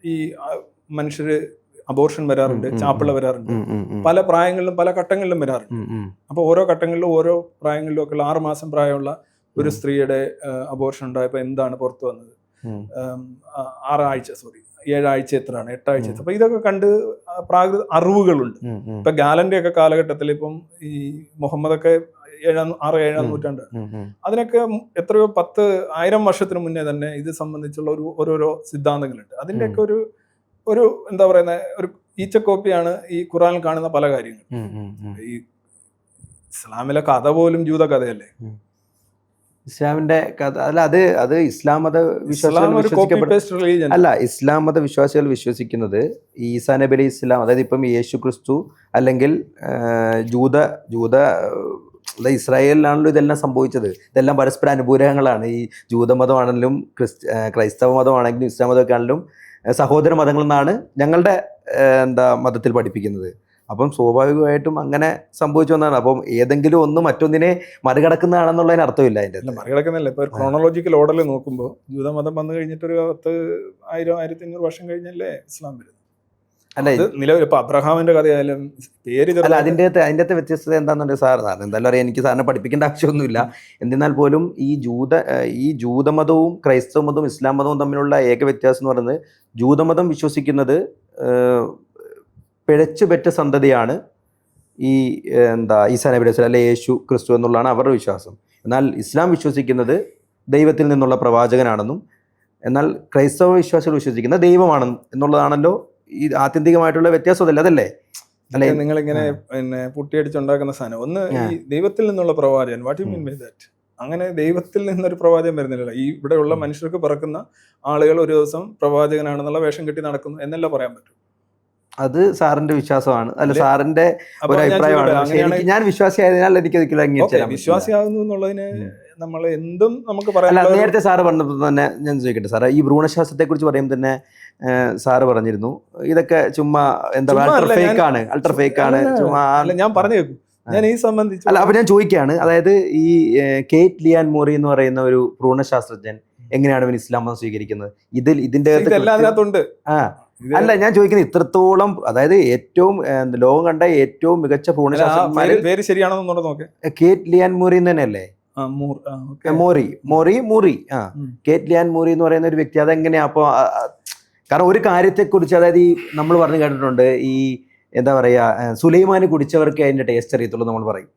ഈ മനുഷ്യര് അബോർഷൻ വരാറുണ്ട്, ചാപ്പിള വരാറുണ്ട്, പല പ്രായങ്ങളിലും പല ഘട്ടങ്ങളിലും വരാറുണ്ട്. അപ്പോൾ ഓരോ ഘട്ടങ്ങളിലും ഓരോ പ്രായങ്ങളിലും ഒക്കെ 6 മാസം പ്രായമുള്ള ഒരു സ്ത്രീയുടെ അബോർഷൻ ഉണ്ടായപ്പോൾ എന്താണ് പുറത്തു വന്നത്? 7 ആഴ്ച എത്രയാണ്, 8 ആഴ്ച. അപ്പൊ ഇതൊക്കെ കണ്ട് പ്രാകൃത അറിവുകളുണ്ട്. ഇപ്പൊ ഗാലന്റെ ഒക്കെ കാലഘട്ടത്തിൽ ഇപ്പം ഈ മുഹമ്മദൊക്കെ 6-7 നൂറ്റാണ്ടാണ്. അതിനൊക്കെ എത്രയോ 10,000 വർഷത്തിന് മുന്നേ തന്നെ ഇത് സംബന്ധിച്ചുള്ള ഓരോരോ സിദ്ധാന്തങ്ങളുണ്ട്. അതിന്റെയൊക്കെ ഒരു എന്താ പറയുന്ന ഒരു ഈച്ചക്കോപ്പിയാണ് ഈ ഖുറാനിൽ കാണുന്ന പല കാര്യങ്ങളും. ഈ ഇസ്ലാമിലെ കഥ പോലും ജൂത കഥയല്ലേ? ഇസ്ലാമിന്റെ കഥ അല്ല, അത് ഇസ്ലാം മത വിശ്വാസികൾ അല്ല, ഇസ്ലാം മത വിശ്വാസികൾ വിശ്വസിക്കുന്നത് ഈസാ നബി അലൈഹി ഇസ്ലാം, അതായത് ഇപ്പം യേശു ക്രിസ്തു അല്ലെങ്കിൽ ഇസ്രായേലിലാണല്ലോ ഇതെല്ലാം സംഭവിച്ചത്. ഇതെല്ലാം പരസ്പര അനുപൂരകങ്ങളാണ്. ഈ ജൂതമതമാണെങ്കിലും ക്രൈസ്തവ മതമാണെങ്കിലും ഇസ്ലാം മതമൊക്കെ ആണെങ്കിലും സഹോദര മതങ്ങളെന്നാണ് ഞങ്ങളുടെ മതത്തിൽ പഠിപ്പിക്കുന്നത്. അപ്പം സ്വാഭാവികമായിട്ടും അങ്ങനെ സംഭവിച്ചു വന്നതാണ്. അപ്പം ഏതെങ്കിലും ഒന്ന് മറ്റൊന്നിനെ മറികടക്കുന്നതാണെന്നുള്ളതിന് അർത്ഥമില്ല. അതിൻ്റെ മറികടക്കുന്നില്ല. ഇപ്പൊ ക്രോണോളജിക്കൽ ഓർഡറിൽ നോക്കുമ്പോൾ ജൂതമതം വന്നു കഴിഞ്ഞിട്ട് ഒരു 1000-1500 വർഷം കഴിഞ്ഞല്ലേ ഇസ്ലാം വരുന്നത്. അല്ല, നിലവിൽ ഇപ്പൊ അബ്രഹാമിന്റെ കഥയായാലും പേര് അല്ല, അതിൻ്റെ അകത്ത് വ്യത്യസ്തത എന്താണെന്നുണ്ടെങ്കിൽ സാറിന് എന്തായാലും അറിയാം, എനിക്ക് സാറിനെ പഠിപ്പിക്കേണ്ട ആവശ്യമൊന്നുമില്ല. എന്നിരുന്നാൽ പോലും ഈ ജൂതമതവും ക്രൈസ്തവ മതവും ഇസ്ലാം മതവും തമ്മിലുള്ള ഏക വ്യത്യാസം എന്ന് പറയുന്നത്, ജൂതമതം വിശ്വസിക്കുന്നത് പിഴച്ചു പെറ്റ സന്തതിയാണ് ഈ ഈസാ നബി അലൈഹി സ്വലാം അല്ലെ യേശു ക്രിസ്തു എന്നുള്ളതാണ് അവരുടെ വിശ്വാസം. എന്നാൽ ഇസ്ലാം വിശ്വസിക്കുന്നത് ദൈവത്തിൽ നിന്നുള്ള പ്രവാചകനാണെന്നും, എന്നാൽ ക്രൈസ്തവ വിശ്വാസികൾ വിശ്വസിക്കുന്ന ദൈവമാണെന്നും എന്നുള്ളതാണല്ലോ ഈ ആത്യന്തികമായിട്ടുള്ള വ്യത്യാസം. അതല്ലേ അല്ലെ നിങ്ങളിങ്ങനെ പിന്നെ പുട്ടിയടിച്ചുണ്ടാക്കുന്ന സാധനം? ഒന്ന് ഈ ദൈവത്തിൽ നിന്നുള്ള പ്രവാചകൻ, what you mean by that? അങ്ങനെ ദൈവത്തിൽ നിന്നൊരു പ്രവാചകൻ വരുന്നില്ല. ഈ ഇവിടെയുള്ള മനുഷ്യർക്ക് പിറക്കുന്ന ആളുകൾ ഒരു ദിവസം പ്രവാചകനാണെന്നുള്ള വേഷം കെട്ടി നടക്കുന്നു എന്നല്ല പറയാൻ പറ്റും. അത് സാറിന്റെ വിശ്വാസമാണ്, അല്ല സാറിന്റെ ഒരു അഭിപ്രായമാണ്. ഞാൻ വിശ്വാസിയായതിനാൽ എനിക്ക് വിശ്വാസിയാകുന്നു എന്നുള്ളതിന് നമ്മൾ എന്തും നമുക്ക് പറയാം. നേരത്തെ സാറ് പറഞ്ഞപ്പോൾ തന്നെ ഞാൻ ചോദിക്കട്ടെ സാറേ, ഈ ഭ്രൂണശാസ്ത്രത്തെ കുറിച്ച് പറയുമ്പോൾ തന്നെ സാറ് പറഞ്ഞിരുന്നു ഇതൊക്കെ ചുമ്മാ അൾട്രാ ഫേക്ക് ആണ് ചുമ്മാ. ഞാൻ പറഞ്ഞു കേൾക്കും, ഞാൻ ഈ സംബന്ധിച്ച് അല്ല, അപ്പൊ ഞാൻ ചോദിക്കുകയാണ്, അതായത് ഈ കേറ്റ് ലിയാൻ മോറി എന്ന് പറയുന്ന ഒരു ഭ്രൂണശാസ്ത്രജ്ഞൻ എങ്ങനെയാണ് ഇവൻ ഇസ്ലാം മതം സ്വീകരിക്കുന്നത്? ഇതിന്റെ അതിനകത്തുണ്ട്. അല്ല, ഞാൻ ചോദിക്കുന്നത് ഇത്രത്തോളം, അതായത് ഏറ്റവും ലോകം കണ്ട ഏറ്റവും മികച്ച ഭ്രൂണശാസ്ത്രജ്ഞന്മാരിൽ പേര് ശരിയാണോ നോക്കെ, കേറ്റ് ലിയാൻ മോറി തന്നെയല്ലേ? മോറി കേറ്റ് ലിയാൻ മോറി എന്ന് പറയുന്ന ഒരു വ്യക്തി. അതെങ്ങനെയാ അപ്പൊ? കാരണം ഒരു കാര്യത്തെക്കുറിച്ച്, അതായത് ഈ നമ്മൾ പറഞ്ഞു കേട്ടിട്ടുണ്ട്, ഈ എന്താ പറയാ, സുലൈമാന് കുടിച്ചവർക്ക് അതിന്റെ ടേസ്റ്റ് അറിയത്തുള്ളൂ നമ്മൾ പറയും.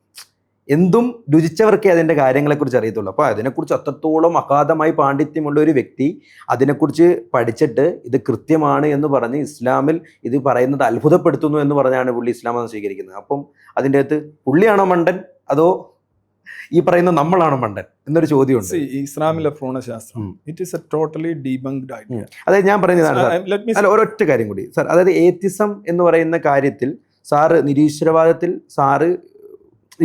എന്തും രുചിച്ചവർക്കേ അതിൻ്റെ കാര്യങ്ങളെക്കുറിച്ച് അറിയത്തുള്ളൂ. അപ്പോൾ അതിനെക്കുറിച്ച് അത്രത്തോളം അഗാധമായി പാണ്ഡിത്യമുള്ള ഒരു വ്യക്തി അതിനെക്കുറിച്ച് പഠിച്ചിട്ട് ഇത് കൃത്യമാണ് എന്ന് പറഞ്ഞ് ഇസ്ലാമിൽ ഇത് പറയുന്നത് അത്ഭുതപ്പെടുത്തുന്നു എന്ന് പറഞ്ഞാണ് പുള്ളി ഇസ്ലാം മതം സ്വീകരിക്കുന്നത്. അപ്പം അതിൻ്റെ അകത്ത് പുള്ളിയാണോ മണ്ടൻ അതോ ഈ പറയുന്ന നമ്മളാണോ മണ്ടൻ എന്നൊരു ചോദ്യമുണ്ട്. ഇസ്ലാമിലെ ഭ്രൂണശാസ്ത്രം it is a totally debunked idea. അതായത് ഞാൻ പറയുന്നതാണ് ഒരൊറ്റ കാര്യം കൂടി സാർ, അതായത് ഏത്തിസം എന്ന് പറയുന്ന കാര്യത്തിൽ സാറ്, നിരീശ്വരവാദത്തിൽ സാറ്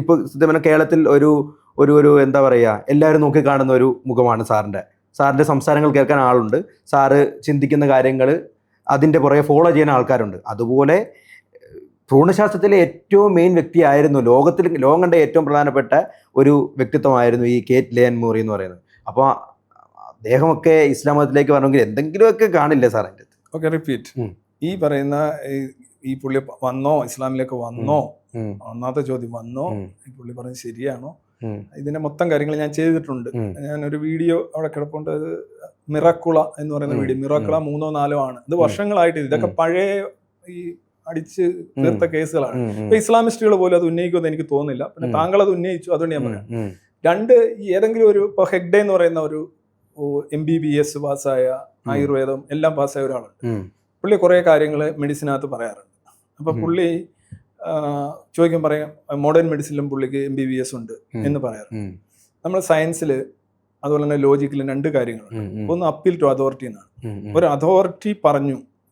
ഇപ്പോൾ കേരളത്തിൽ ഒരു എന്താ പറയുക, എല്ലാവരും നോക്കിക്കാണുന്ന ഒരു മുഖമാണ് സാറിൻ്റെ സംസാരങ്ങൾ കേൾക്കാൻ ആളുണ്ട്, സാറ് ചിന്തിക്കുന്ന കാര്യങ്ങൾ അതിൻ്റെ പുറകെ ഫോളോ ചെയ്യുന്ന ആൾക്കാരുണ്ട്. അതുപോലെ ഭ്രൂണശാസ്ത്രത്തിലെ ഏറ്റവും മെയിൻ വ്യക്തിയായിരുന്നു, ലോകം കണ്ട ഏറ്റവും പ്രധാനപ്പെട്ട ഒരു വ്യക്തിത്വമായിരുന്നു ഈ കേറ്റ് ലിയാൻ മോറി എന്ന് പറയുന്നത്. അപ്പോൾ അദ്ദേഹമൊക്കെ ഇസ്ലാം മതത്തിലേക്ക് വരണമെങ്കിൽ എന്തെങ്കിലുമൊക്കെ കാണില്ലേ സാർ അതിൻ്റെ? Okay, repeat. ഈ പറയുന്ന ഈ പുള്ളി വന്നോ, ഇസ്ലാമിലേക്ക് വന്നോ? ഒന്നാമത്തെ ചോദ്യം, വന്നോ? ഈ പുള്ളി പറഞ്ഞത് ശരിയാണോ? ഇതിന്റെ മൊത്തം കാര്യങ്ങൾ ഞാൻ ചെയ്തിട്ടുണ്ട്. ഞാനൊരു വീഡിയോ അവിടെ കിടപ്പുണ്ട്, മിറാക്കുള എന്ന് പറയുന്ന വീഡിയോ. മിറാക്കുള 3ഓ 4ഓ ആണ്. ഇത് വർഷങ്ങളായിട്ട് ഇതൊക്കെ പഴയ ഈ അടിച്ച് തീർത്ത കേസുകളാണ്. ഇപ്പൊ ഇസ്ലാമിസ്റ്റുകൾ പോലും അത് ഉന്നയിക്കുമെന്ന് എനിക്ക് തോന്നുന്നില്ല. പിന്നെ താങ്കൾ അത് ഉന്നയിച്ചു, അതുകൊണ്ട് ഞാൻ പറയാം. 2, ഏതെങ്കിലും ഒരു, ഇപ്പൊ ഹെഗ്ഡെ എന്ന് പറയുന്ന ഒരു MBBS പാസ്സായ, ആയുർവേദം എല്ലാം പാസ്സായ ഒരാളുണ്ട്. പുള്ളി കുറെ കാര്യങ്ങൾ മെഡിസിനകത്ത് പറയാറുണ്ട്. അപ്പൊ പുള്ളി ചോദിക്കാൻ പറയാം, മോഡേൺ മെഡിസിനിലും പുള്ളിക്ക് MBBS ഉണ്ട് എന്ന് പറയാറുണ്ട്. നമ്മൾ സയൻസിൽ അതുപോലെ തന്നെ ലോജിക്കിലും 2 കാര്യങ്ങളുണ്ട്. ഒന്ന് അപ്പീൽ ടു അതോറിറ്റി എന്നാണ്. ഒരു അതോറിറ്റി പറഞ്ഞു